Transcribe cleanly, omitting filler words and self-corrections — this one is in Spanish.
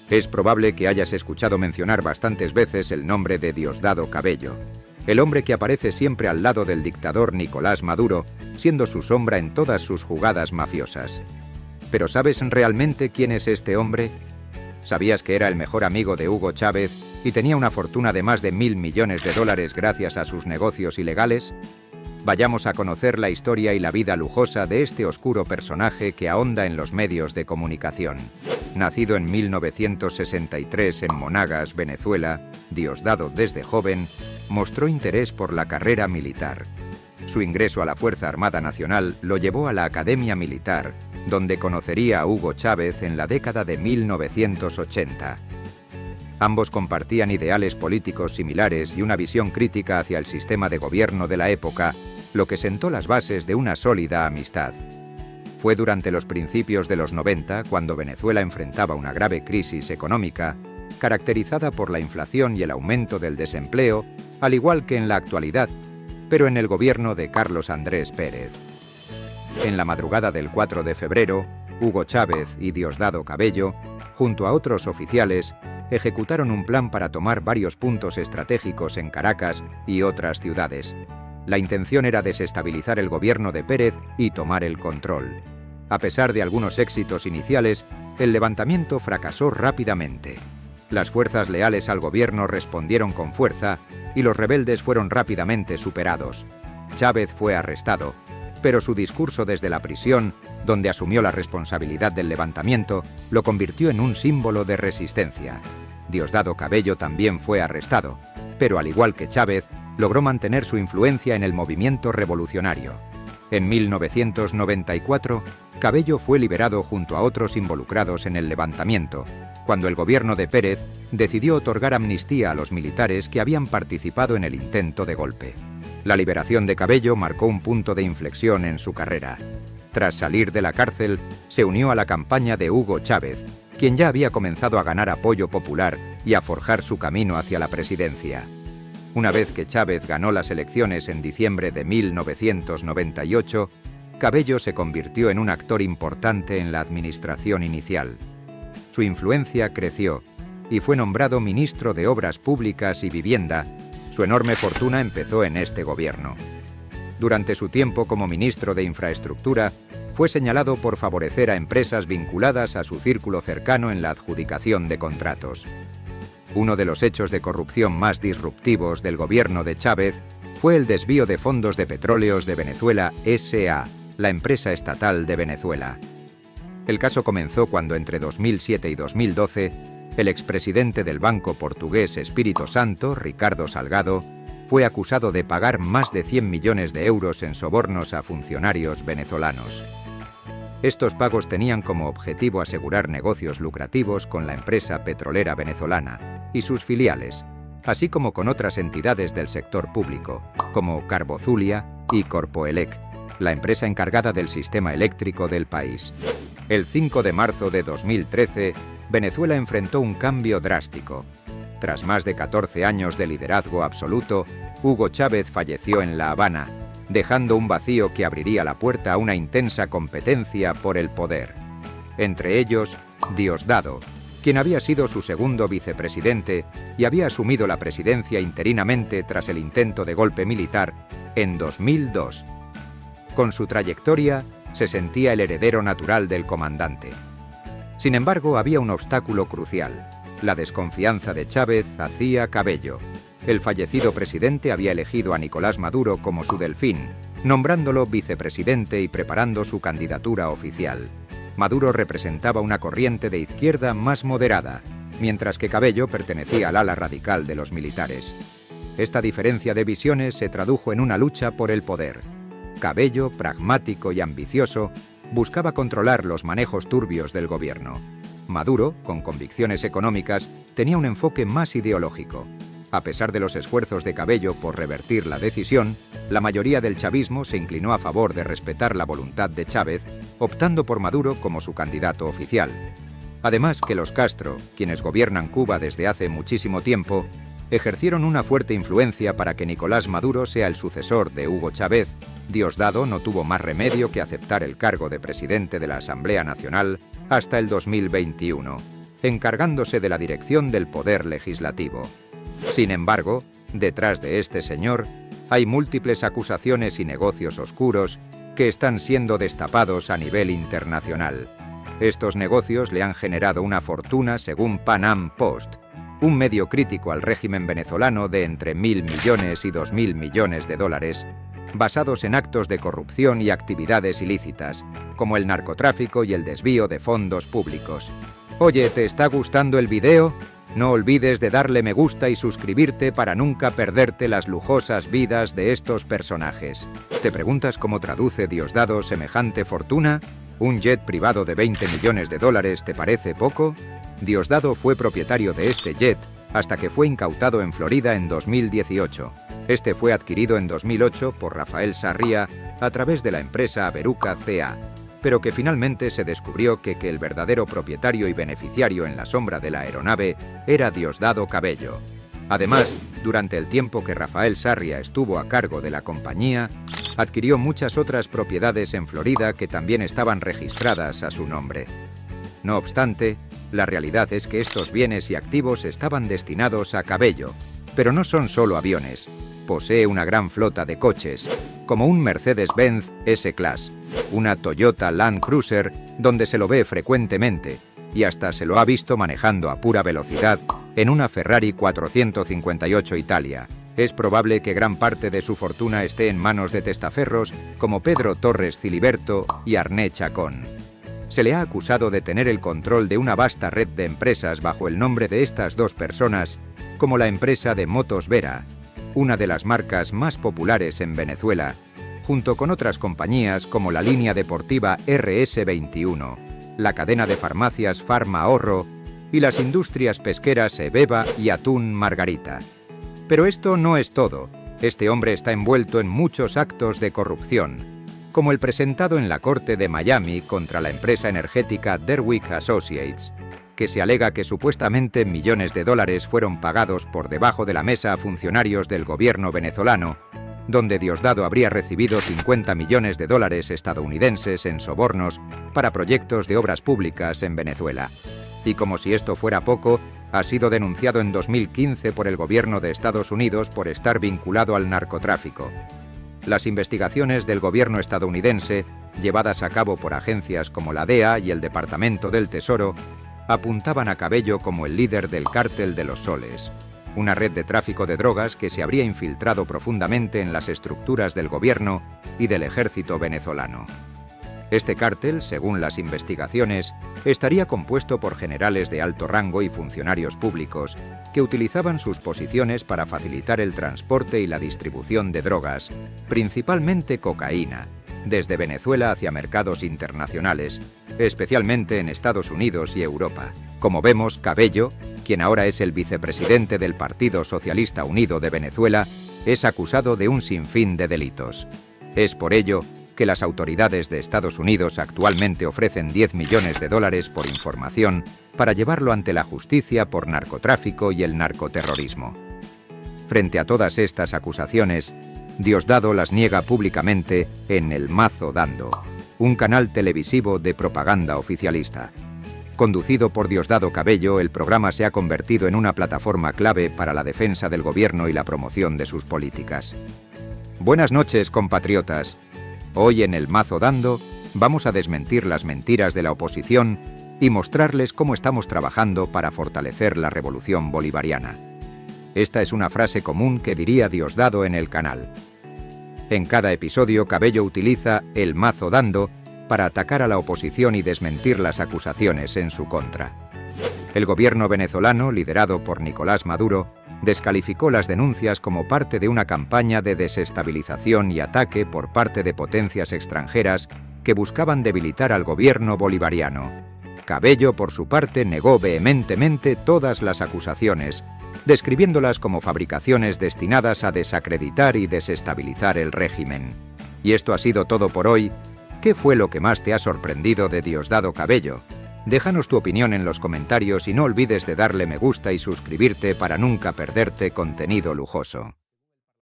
Es probable que hayas escuchado mencionar bastantes veces el nombre de Diosdado Cabello, el hombre que aparece siempre al lado del dictador Nicolás Maduro, siendo su sombra en todas sus jugadas mafiosas. ¿Pero sabes realmente quién es este hombre? ¿Sabías que era el mejor amigo de Hugo Chávez y tenía una fortuna de más de $1.000 millones gracias a sus negocios ilegales? Vayamos a conocer la historia y la vida lujosa de este oscuro personaje que ahonda en los medios de comunicación. Nacido en 1963 en Monagas, Venezuela, Diosdado desde joven mostró interés por la carrera militar. Su ingreso a la Fuerza Armada Nacional lo llevó a la Academia Militar, donde conocería a Hugo Chávez en la década de 1980. Ambos compartían ideales políticos similares y una visión crítica hacia el sistema de gobierno de la época, lo que sentó las bases de una sólida amistad. Fue durante los principios de los 90 cuando Venezuela enfrentaba una grave crisis económica, caracterizada por la inflación y el aumento del desempleo, al igual que en la actualidad, pero en el gobierno de Carlos Andrés Pérez. En la madrugada del 4 de febrero, Hugo Chávez y Diosdado Cabello, junto a otros oficiales, ejecutaron un plan para tomar varios puntos estratégicos en Caracas y otras ciudades. La intención era desestabilizar el gobierno de Pérez y tomar el control. A pesar de algunos éxitos iniciales, el levantamiento fracasó rápidamente. Las fuerzas leales al gobierno respondieron con fuerza y los rebeldes fueron rápidamente superados. Chávez fue arrestado, pero su discurso desde la prisión, donde asumió la responsabilidad del levantamiento, lo convirtió en un símbolo de resistencia. Diosdado Cabello también fue arrestado, pero al igual que Chávez, logró mantener su influencia en el movimiento revolucionario. En 1994, Cabello fue liberado junto a otros involucrados en el levantamiento, cuando el gobierno de Pérez decidió otorgar amnistía a los militares que habían participado en el intento de golpe. La liberación de Cabello marcó un punto de inflexión en su carrera. Tras salir de la cárcel, se unió a la campaña de Hugo Chávez, quien ya había comenzado a ganar apoyo popular y a forjar su camino hacia la presidencia. Una vez que Chávez ganó las elecciones en diciembre de 1998, Cabello se convirtió en un actor importante en la administración inicial. Su influencia creció y fue nombrado ministro de Obras Públicas y Vivienda. Su enorme fortuna empezó en este gobierno. Durante su tiempo como ministro de Infraestructura, fue señalado por favorecer a empresas vinculadas a su círculo cercano en la adjudicación de contratos. Uno de los hechos de corrupción más disruptivos del gobierno de Chávez fue el desvío de fondos de Petróleos de Venezuela S.A., la empresa estatal de Venezuela. El caso comenzó cuando entre 2007 y 2012, el expresidente del banco portugués Espírito Santo, Ricardo Salgado, fue acusado de pagar más de 100 millones de euros en sobornos a funcionarios venezolanos. Estos pagos tenían como objetivo asegurar negocios lucrativos con la empresa petrolera venezolana y sus filiales, así como con otras entidades del sector público, como Carbozulia y Corpoelec, la empresa encargada del sistema eléctrico del país. El 5 de marzo de 2013, Venezuela enfrentó un cambio drástico. Tras más de 14 años de liderazgo absoluto, Hugo Chávez falleció en La Habana, dejando un vacío que abriría la puerta a una intensa competencia por el poder. Entre ellos, Diosdado, quien había sido su segundo vicepresidente y había asumido la presidencia interinamente tras el intento de golpe militar en 2002. Con su trayectoria, se sentía el heredero natural del comandante. Sin embargo, había un obstáculo crucial: la desconfianza de Chávez hacia Cabello. El fallecido presidente había elegido a Nicolás Maduro como su delfín, nombrándolo vicepresidente y preparando su candidatura oficial. Maduro representaba una corriente de izquierda más moderada, mientras que Cabello pertenecía al ala radical de los militares. Esta diferencia de visiones se tradujo en una lucha por el poder. Cabello, pragmático y ambicioso, buscaba controlar los manejos turbios del gobierno. Maduro, con convicciones económicas, tenía un enfoque más ideológico. A pesar de los esfuerzos de Cabello por revertir la decisión, la mayoría del chavismo se inclinó a favor de respetar la voluntad de Chávez, optando por Maduro como su candidato oficial. Además que los Castro, quienes gobiernan Cuba desde hace muchísimo tiempo, ejercieron una fuerte influencia para que Nicolás Maduro sea el sucesor de Hugo Chávez. Diosdado no tuvo más remedio que aceptar el cargo de presidente de la Asamblea Nacional hasta el 2021. encargándose de la dirección del poder legislativo. Sin embargo, detrás de este señor hay múltiples acusaciones y negocios oscuros que están siendo destapados a nivel internacional. Estos negocios le han generado una fortuna según Pan Am Post, un medio crítico al régimen venezolano de entre 1.000 millones y 2.000 millones de dólares, basados en actos de corrupción y actividades ilícitas, como el narcotráfico y el desvío de fondos públicos. Oye, ¿te está gustando el video? No olvides de darle me gusta y suscribirte para nunca perderte las lujosas vidas de estos personajes. ¿Te preguntas cómo traduce Diosdado semejante fortuna? ¿Un jet privado de 20 millones de dólares te parece poco? Diosdado fue propietario de este jet hasta que fue incautado en Florida en 2018. Este fue adquirido en 2008 por Rafael Sarria a través de la empresa Averuca CA, pero que finalmente se descubrió que el verdadero propietario y beneficiario en la sombra de la aeronave era Diosdado Cabello. Además, durante el tiempo que Rafael Sarria estuvo a cargo de la compañía, adquirió muchas otras propiedades en Florida que también estaban registradas a su nombre. No obstante, la realidad es que estos bienes y activos estaban destinados a Cabello, pero no son solo aviones. Posee una gran flota de coches, como un Mercedes-Benz S-Class, una Toyota Land Cruiser, donde se lo ve frecuentemente, y hasta se lo ha visto manejando a pura velocidad en una Ferrari 458 Italia. Es probable que gran parte de su fortuna esté en manos de testaferros como Pedro Torres Ciliberto y Arné Chacón. Se le ha acusado de tener el control de una vasta red de empresas bajo el nombre de estas dos personas, como la empresa de Motos Vera, una de las marcas más populares en Venezuela, junto con otras compañías como la línea deportiva RS21, la cadena de farmacias Farma Ahorro y las industrias pesqueras Ebeba y Atún Margarita. Pero esto no es todo. Este hombre está envuelto en muchos actos de corrupción, como el presentado en la corte de Miami contra la empresa energética Derwick Associates, que se alega que supuestamente millones de dólares fueron pagados por debajo de la mesa a funcionarios del gobierno venezolano, donde Diosdado habría recibido 50 millones de dólares estadounidenses en sobornos para proyectos de obras públicas en Venezuela. Y como si esto fuera poco, ha sido denunciado en 2015 por el gobierno de Estados Unidos por estar vinculado al narcotráfico. Las investigaciones del gobierno estadounidense, llevadas a cabo por agencias como la DEA y el Departamento del Tesoro, apuntaban a Cabello como el líder del Cártel de los Soles, una red de tráfico de drogas que se habría infiltrado profundamente en las estructuras del gobierno y del ejército venezolano. Este cártel, según las investigaciones, estaría compuesto por generales de alto rango y funcionarios públicos que utilizaban sus posiciones para facilitar el transporte y la distribución de drogas, principalmente cocaína, desde Venezuela hacia mercados internacionales, especialmente en Estados Unidos y Europa. Como vemos, Cabello, quien ahora es el vicepresidente del Partido Socialista Unido de Venezuela, es acusado de un sinfín de delitos. Es por ello que las autoridades de Estados Unidos actualmente ofrecen 10 millones de dólares por información para llevarlo ante la justicia por narcotráfico y el narcoterrorismo. Frente a todas estas acusaciones, Diosdado las niega públicamente en El Mazo Dando, un canal televisivo de propaganda oficialista. Conducido por Diosdado Cabello, el programa se ha convertido en una plataforma clave para la defensa del gobierno y la promoción de sus políticas. Buenas noches, compatriotas. Hoy en El Mazo Dando vamos a desmentir las mentiras de la oposición y mostrarles cómo estamos trabajando para fortalecer la revolución bolivariana. Esta es una frase común que diría Diosdado en el canal. En cada episodio, Cabello utiliza El Mazo Dando para atacar a la oposición y desmentir las acusaciones en su contra. El gobierno venezolano, liderado por Nicolás Maduro, descalificó las denuncias como parte de una campaña de desestabilización y ataque por parte de potencias extranjeras que buscaban debilitar al gobierno bolivariano. Cabello, por su parte, negó vehementemente todas las acusaciones, describiéndolas como fabricaciones destinadas a desacreditar y desestabilizar el régimen. Y esto ha sido todo por hoy. ¿Qué fue lo que más te ha sorprendido de Diosdado Cabello? Déjanos tu opinión en los comentarios y no olvides de darle me gusta y suscribirte para nunca perderte contenido lujoso.